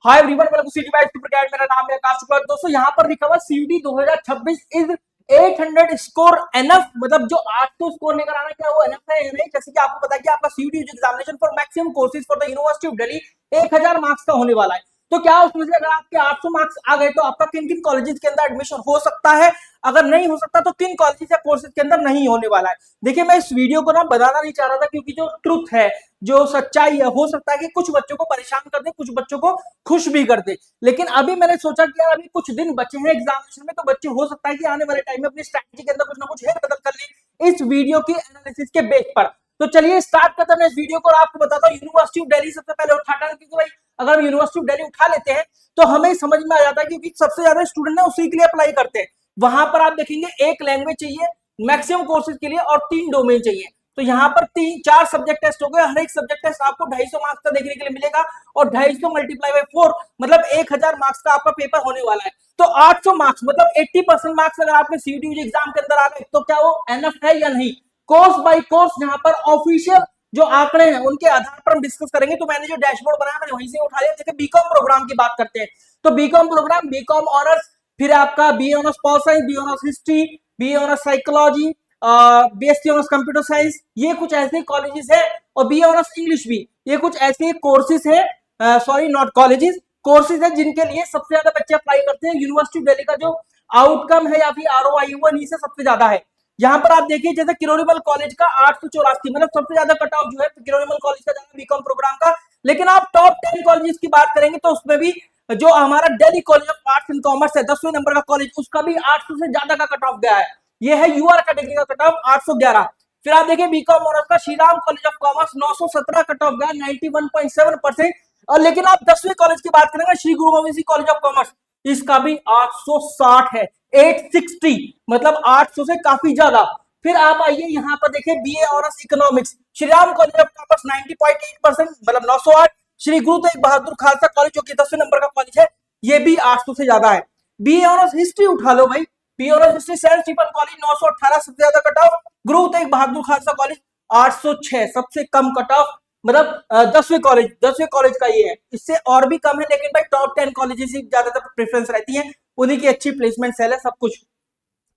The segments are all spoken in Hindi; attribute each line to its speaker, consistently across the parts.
Speaker 1: Hi everyone, welcome to city by super cat. मेरा नाम है आकाश शुक्ला। दोस्तों यहाँ पर लिखा हुआ सीयूटी 2026 इज 800 स्कोर एनफ, मतलब जो 800 स्कोर लेकर आना क्या वो एनफ है या नहीं। जैसे कि आपको पता है कि आपका CUET examination for maximum courses for the university of Delhi 1000 marks का होने वाला है। तो क्या उसमें से अगर आपके 800 मार्क्स आ गए तो आपका किन किन कॉलेजेस के अंदर एडमिशन हो सकता है, अगर नहीं हो सकता तो किन कॉलेजेस या कोर्सेज के अंदर नहीं होने वाला है। देखिए मैं इस वीडियो को ना बनाना नहीं चाह रहा था, क्योंकि जो ट्रुथ है, जो सच्चाई है, हो सकता है कि कुछ बच्चों को परेशान कर दे, कुछ बच्चों को खुश भी कर दे। लेकिन अभी मैंने सोचा कि यार अभी कुछ दिन बचे हैं एग्जामिनेशन में, तो बच्चे हो सकता है कि आने वाले टाइम में अपनी स्ट्रैटेजी के अंदर कुछ ना कुछ हेर बदल कर ले इस वीडियो की एनालिसिस के बेस पर। तो चलिए स्टार्ट करते हैं इस वीडियो को। और आपको बताता हूँ यूनिवर्सिटी ऑफ दिल्ली सबसे पहले उठाना है, क्योंकि भाई अगर हम यूनिवर्सिटी ऑफ दिल्ली उठा लेते हैं तो हमें समझ में आ जाता है, क्योंकि सबसे ज्यादा स्टूडेंट है उसी के लिए अप्लाई करते हैं। वहां पर आप देखेंगे एक लैंग्वेज चाहिए मैक्सिमम कोर्सेज के लिए और 3 डोमेन चाहिए। तो यहाँ पर 3-4 सब्जेक्ट टेस्ट हो गए। हर एक सब्जेक्ट टेस्ट आपको 250 मार्क्स का देखने के लिए मिलेगा, और 250 मल्टीप्लाई बाय 4 मतलब 1000 मार्क्स का आपका पेपर होने वाला है। तो 800 मार्क्स मतलब 80% मार्क्स अगर आपके सीयूटी एग्जाम के अंदर आ गए तो क्या वो एनफ है या नहीं। कोर्स बाय कोर्स यहाँ पर ऑफिशियल जो आंकड़े हैं उनके आधार पर हम डिस्कस करेंगे। तो मैंने जो डैशबोर्ड बनाया मैंने वहीं से उठा लिया। देखिए बीकॉम प्रोग्राम की बात करते हैं तो बीकॉम प्रोग्राम, बीकॉम ऑनर्स, फिर आपका B honours pol science, B honours history, B honours psychology, BSc honours computer science, ये कुछ ऐसे कॉलेजेस है। और बी ऑनर्स इंग्लिश भी, ये कुछ ऐसे कोर्सेज है, सॉरी नॉट कॉलेजेस, कोर्सेज है जिनके लिए सबसे ज्यादा बच्चे अप्लाई करते हैं। यूनिवर्सिटी दिल्ली का जो आउटकम है या फिर आरओआई वो इन्हीं से सबसे ज्यादा है। यहाँ पर आप देखिए जैसे किरोड़ीमल कॉलेज का 884, मतलब सबसे ज्यादा कट ऑफ जो है किरोड़ीमल कॉलेज का ज्यादा बीकॉम प्रोग्राम का। लेकिन आप टॉप 10 कॉलेजेस की बात करेंगे तो उसमें भी जो हमारा Delhi college of arts and commerce है 10वें नंबर का कॉलेज, उसका भी 800 से ज्यादा का कट ऑफ गया है। ये है यूआर कैटेगरी का कट ऑफ 811। फिर आप देखिए बीकॉम ऑनर्स का Shriram college of commerce 917 cut off गया 91.7%। और लेकिन आप 10वें कॉलेज की बात करेंगे श्री गुरु Govind Singh college of commerce, इसका भी 860 है, 860 मतलब 800 से काफी ज्यादा। फिर आप आइए यहाँ पर देखिए BA honours economics Shriram college of commerce 90.8% मतलब 908। श्री गुरु तेग बहादुर खालसा कॉलेज जो कि 10वें नंबर का कॉलेज है, ये भी 800 से ज्यादा है। बीए ऑनर्स हिस्ट्री उठा लो भाई, B honours history Saint Stephen college 918 सबसे ज्यादा कट ऑफ, गुरु तेग बहादुर खालसा कॉलेज 806 सबसे कम कट ऑफ, मतलब 10वें कॉलेज का ये है। इससे और भी कम है, लेकिन भाई टॉप 10 कॉलेजेस ही ज्यादातर प्रेफरेंस रहती है, उन्हीं की अच्छी प्लेसमेंट सेल है सब कुछ।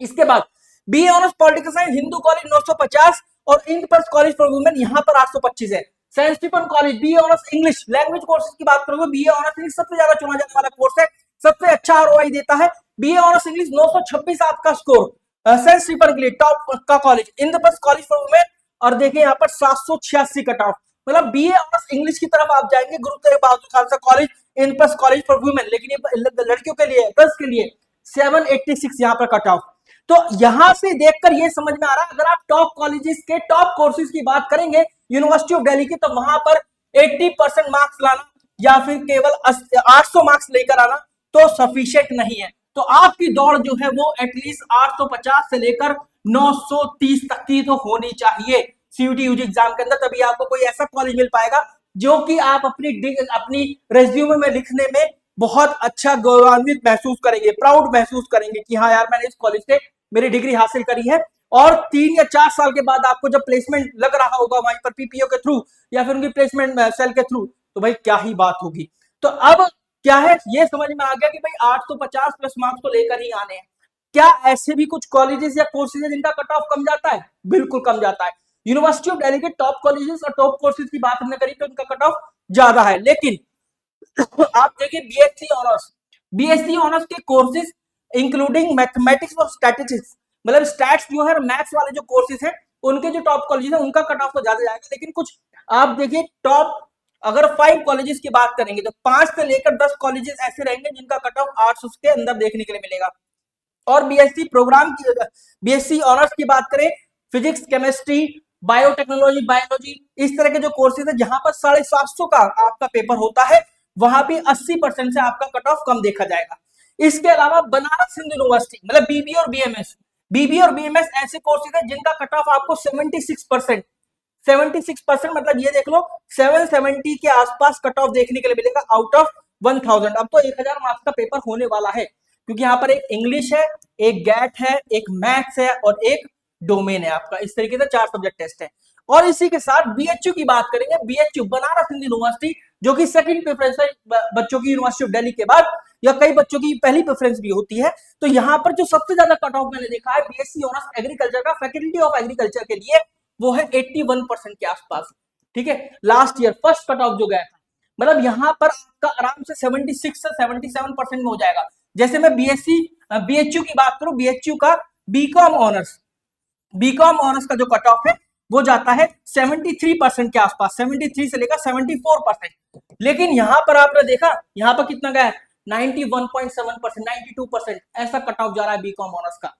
Speaker 1: इसके बाद B honours political science Hindu college 950 और इंद्रप्रस्थ कॉलेज फॉर वुमेन यहाँ पर 825 है। Saint Stephen college B honours English language courses की बात करोगे, बी ऑनर्स इंग्लिश सबसे ज्यादा चुना जाने वाला कोर्स है, सबसे अच्छा आरओआई देता है। बी ऑनर्स इंग्लिश 926 आपका स्कोर सेंट स्टीफन के लिए टॉप का college, Indraprastha college for women और देखिए यहाँ पर 786 कट ऑफ, मतलब बीए ऑनर्स इंग्लिश की तरफ आप जाएंगे Guru Tegh Bahadur Khalsa college, Indraprastha college for women, लेकिन ये लड़कियों के लिए गर्ल्स के लिए 786 यहाँ पर कट ऑफ। तो यहां से देखकर ये समझ में आ रहा है अगर आप टॉप कॉलेजेस के टॉप कोर्सेज की बात करेंगे यूनिवर्सिटी ऑफ दिल्ली की, तो वहां पर 80% मार्क्स लाना या फिर केवल 800 मार्क्स लेकर आना तो सफिशिएंट नहीं है। तो आपकी दौड़ जो है वो एटलीस्ट 850 से लेकर 930 तक की तो होनी चाहिए सीयूटी यूजी एग्जाम के अंदर, तभी आपको कोई ऐसा कॉलेज मिल पाएगा जो कि आप अपनी रेज्यूमे में लिखने में बहुत अच्छा गौरवान्वित महसूस करेंगे, प्राउड महसूस करेंगे कि हाँ यार मैंने इस कॉलेज से मेरी डिग्री हासिल करी है। और 3 या 4 साल के बाद आपको जब प्लेसमेंट लग रहा होगा वहीं पर पीपीओ के थ्रू या फिर उनकी प्लेसमेंट सेल के थ्रू, तो भाई क्या ही बात होगी। तो अब क्या है ये समझ में आ गया कि भाई 850 प्लस मार्क्स तो लेकर ही आने हैं। क्या ऐसे भी कुछ कॉलेजेस या कोर्सेज है जिनका कट ऑफ कम जाता है? बिल्कुल कम जाता है। यूनिवर्सिटी ऑफ दिल्ली के टॉप कॉलेजेस और टॉप कोर्सेज की बात हमने करी तो उनका कट ऑफ ज्यादा है। लेकिन आप देखिए बीएससी ऑनर्स के कोर्सेज इंक्लूडिंग मैथमेटिक्स और स्टैटिस्टिक्स, मतलब स्टैट्स जो है मैथ्स वाले जो कोर्सेज हैं उनके जो टॉप कॉलेजेस हैं उनका कट ऑफ तो ज्यादा जाएगा। लेकिन कुछ आप देखिए टॉप अगर 5 कॉलेजेस की बात करेंगे तो 5 से लेकर 10 कॉलेजेस ऐसे रहेंगे जिनका कट ऑफ 800 के अंदर देखने के लिए मिलेगा। और बीएससी प्रोग्राम की बीएससी ऑनर्स की बात करें, फिजिक्स, केमिस्ट्री, बायोटेक्नोलॉजी, बायोलॉजी, इस तरह के जो कोर्सेज है जहां पर 750 का आपका पेपर होता है, वहां भी 80% से आपका कट ऑफ कम देखा जाएगा। इसके अलावा बनारस हिंदू यूनिवर्सिटी मतलब बीबी और बीएमएस ऐसे कोर्सेज है जिनका कट ऑफ आपको 76% मतलब ये देख लो 770 के आसपास कट ऑफ देखने के लिए मिलेगा आउट ऑफ 1000। अब तो 1000 मार्क्स का पेपर होने वाला है, क्योंकि यहाँ पर एक इंग्लिश है, एक गैट है, एक मैथ्स है और एक डोमेन है आपका। इस तरीके से 4 सब्जेक्ट टेस्ट है। और इसी के साथ बीएचयू की बात करेंगे, बीएचयू बनारस हिंदू यूनिवर्सिटी जो कि सेकंड प्रेफरेंस है बच्चों की यूनिवर्सिटी ऑफ दिल्ली के बाद, या कई बच्चों की पहली प्रेफरेंस भी होती है। तो यहाँ पर जो सबसे ज्यादा कट ऑफ मैंने देखा है बीएससी ऑनर्स एग्रीकल्चर का फैकल्टी ऑफ एग्रीकल्चर के लिए, वो है 81% के आसपास। ठीक है, last year first cut off जो गया था, मतलब यहाँ पर आपका आराम से 76 से 77% में हो जाएगा। जैसे मैं बीएचयू की बात करूं, बीएचयू का बीकॉम ऑनर्स का जो कट ऑफ है वो जाता है 73% के आसपास, 73 से लेकर 74%। लेकिन यहां पर आपने देखा यहां पर कितना गया है, 91.7%, 92%, ऐसा कट ऑफ जा रहा है बीकॉम ऑनर्स का।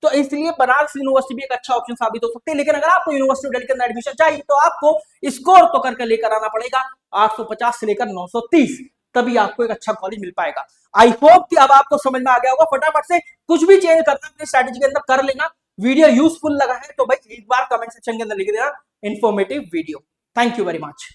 Speaker 1: तो इसलिए बनारस यूनिवर्सिटी भी एक अच्छा ऑप्शन साबित हो सकती है। लेकिन अगर आपको यूनिवर्सिटी ऑफ दिल्ली के अंदर एडमिशन चाहिए तो आपको स्कोर तो करके लेकर आना पड़ेगा 850 से लेकर 930, तभी आपको एक अच्छा कॉलेज मिल पाएगा। आई होप कि अब आपको समझ में आ गया होगा। फटाफट से कुछ भी चेंज करना अपनी स्ट्रेटेजी के अंदर कर लेना। वीडियो यूजफुल लगा है तो भाई एक बार कमेंट सेक्शन के अंदर लिख देना informative video. Thank you very much.